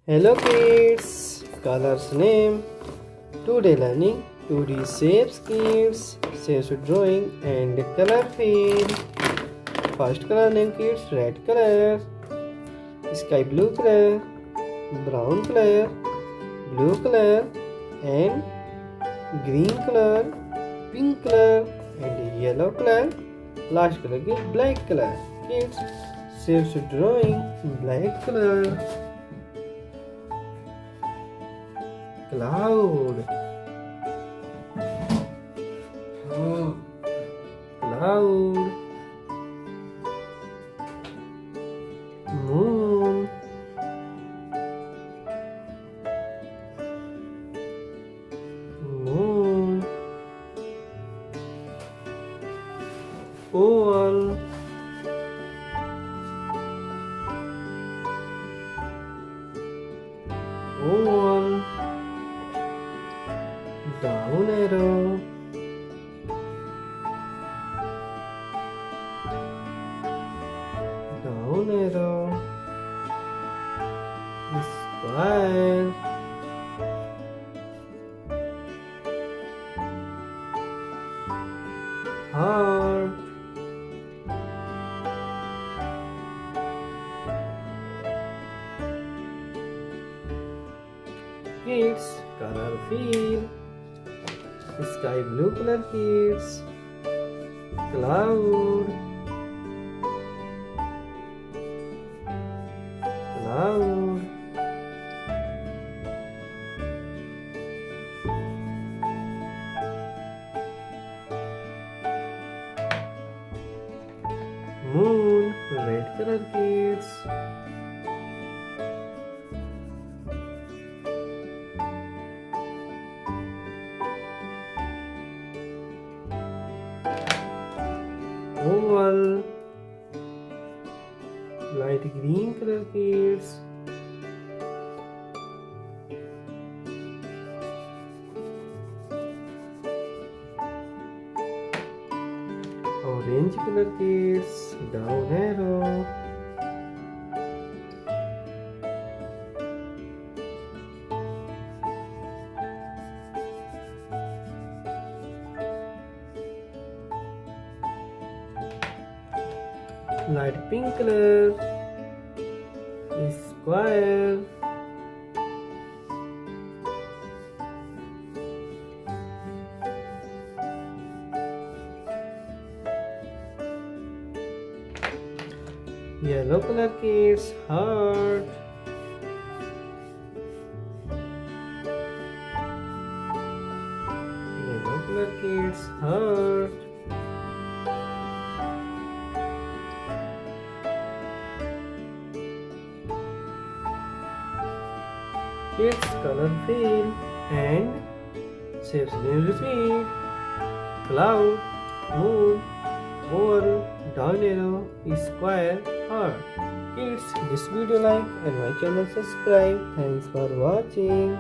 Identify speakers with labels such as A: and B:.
A: Hello kids, colors name. Today learning 2D shapes kids, shapes drawing and color field. First color name kids, red color, sky blue color, brown color, blue color and green color, pink color and yellow color. Last color is black color. Kids, shapes drawing black color. Cloud. Cloud. Moon. Moon. Owl. Owl. Down arrow. Down arrow. Square. Heart. Kids, color field. Sky blue color kids. Cloud. Cloud. Moon. Red color kids. Oval. Light green color kids. Orange color kids. Down arrow. Light pink color. Square. Yellow color kids. Heart. Yellow color kids. Heart. Kids color field and shapes name repeat. Cloud, moon, oval, down arrow, square, heart. Kids, this video like and my channel subscribe. Thanks for watching.